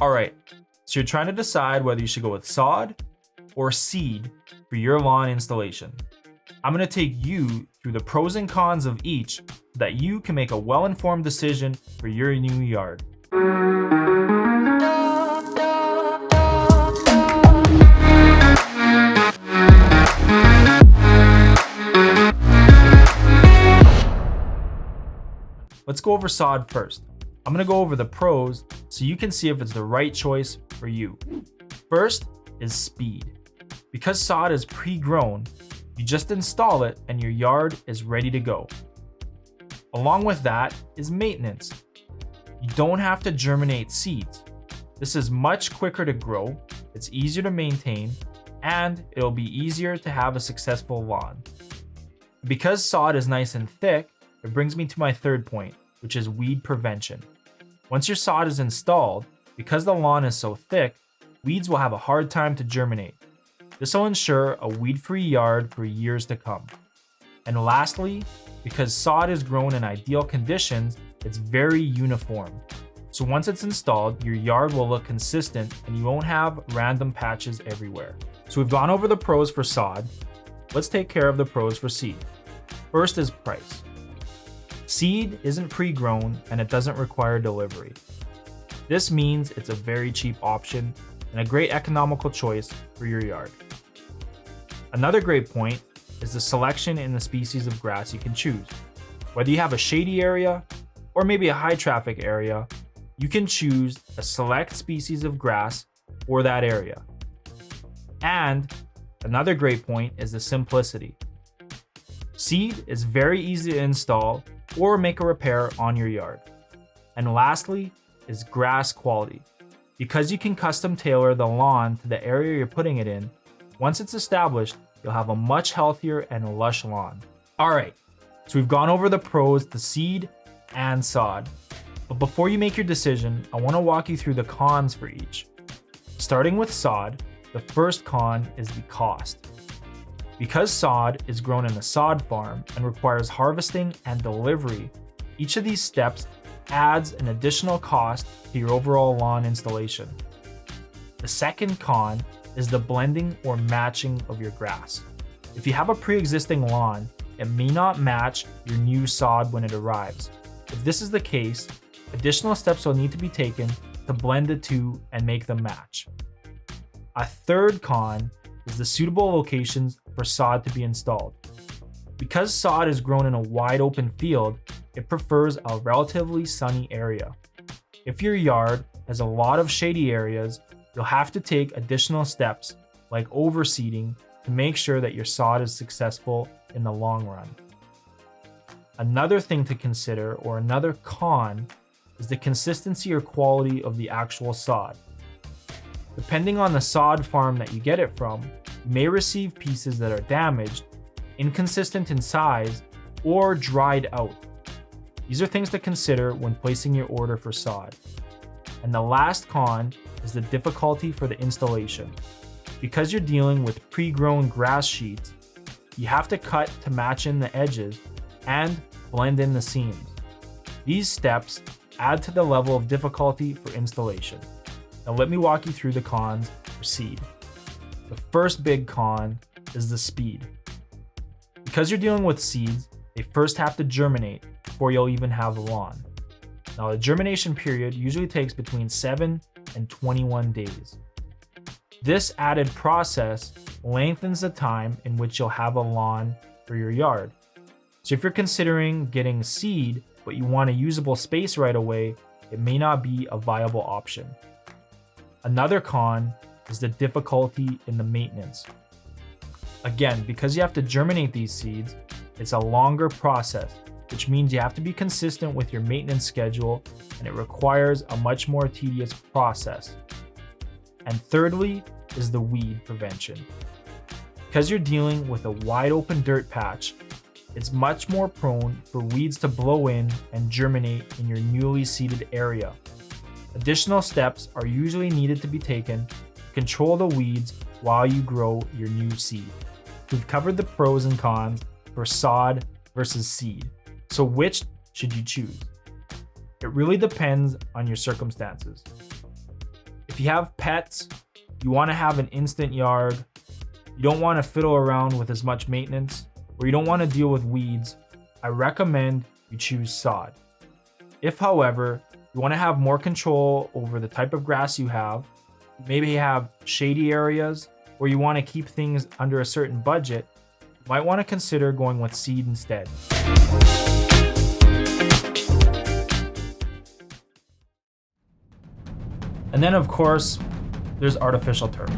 All right, so you're trying to decide whether you should go with sod or seed for your lawn installation. I'm gonna take you through the pros and cons of each so that you can make a well-informed decision for your new yard. Let's go over sod first. I'm gonna go over the pros so you can see if it's the right choice for you. First is speed. Because sod is pre-grown, you just install it and your yard is ready to go. Along with that is maintenance. You don't have to germinate seeds. This is much quicker to grow, it's easier to maintain, and it'll be easier to have a successful lawn. Because sod is nice and thick, it brings me to my third point, which is weed prevention. Once your sod is installed, because the lawn is so thick, weeds will have a hard time to germinate. This will ensure a weed-free yard for years to come. And lastly, because sod is grown in ideal conditions, it's very uniform. So once it's installed, your yard will look consistent and you won't have random patches everywhere. So we've gone over the pros for sod. Let's take care of the pros for seed. First is price. Seed isn't pre-grown and it doesn't require delivery. This means it's a very cheap option and a great economical choice for your yard. Another great point is the selection in the species of grass you can choose. Whether you have a shady area or maybe a high traffic area, you can choose a select species of grass for that area. And another great point is the simplicity. Seed is very easy to install or make a repair on your yard. And lastly is grass quality. Because you can custom tailor the lawn to the area you're putting it in, once it's established, you'll have a much healthier and lush lawn. All right, so we've gone over the pros to seed and sod. But before you make your decision, I want to walk you through the cons for each. Starting with sod, the first con is the cost. Because sod is grown in a sod farm and requires harvesting and delivery, each of these steps adds an additional cost to your overall lawn installation. The second con is the blending or matching of your grass. If you have a pre-existing lawn, it may not match your new sod when it arrives. If this is the case, additional steps will need to be taken to blend the two and make them match. A third con is the suitable locations for sod to be installed. Because sod is grown in a wide open field, it prefers a relatively sunny area. If your yard has a lot of shady areas, you'll have to take additional steps like overseeding to make sure that your sod is successful in the long run. Another thing to consider, or another con, is the consistency or quality of the actual sod. Depending on the sod farm that you get it from, you may receive pieces that are damaged, inconsistent in size, or dried out. These are things to consider when placing your order for sod. And the last con is the difficulty for the installation. Because you're dealing with pre-grown grass sheets, you have to cut to match in the edges and blend in the seams. These steps add to the level of difficulty for installation. Now let me walk you through the cons for seed. The first big con is the speed. Because you're dealing with seeds, they first have to germinate before you'll even have a lawn. Now the germination period usually takes between 7 and 21 days. This added process lengthens the time in which you'll have a lawn for your yard. So if you're considering getting seed, but you want a usable space right away, it may not be a viable option. Another con is the difficulty in the maintenance. Again, because you have to germinate these seeds, it's a longer process, which means you have to be consistent with your maintenance schedule and it requires a much more tedious process. And thirdly is the weed prevention. Because you're dealing with a wide open dirt patch, it's much more prone for weeds to blow in and germinate in your newly seeded area. Additional steps are usually needed to be taken to control the weeds while you grow your new seed. We've covered the pros and cons for sod versus seed. So which should you choose? It really depends on your circumstances. you have pets, you want to have an instant yard, you don't want to fiddle around with as much maintenance, or you don't want to deal with weeds, I recommend you choose sod. If, however, you want to have more control over the type of grass you have, maybe you have shady areas, or you want to keep things under a certain budget, you might want to consider going with seed instead. And then, of course, there's artificial turf.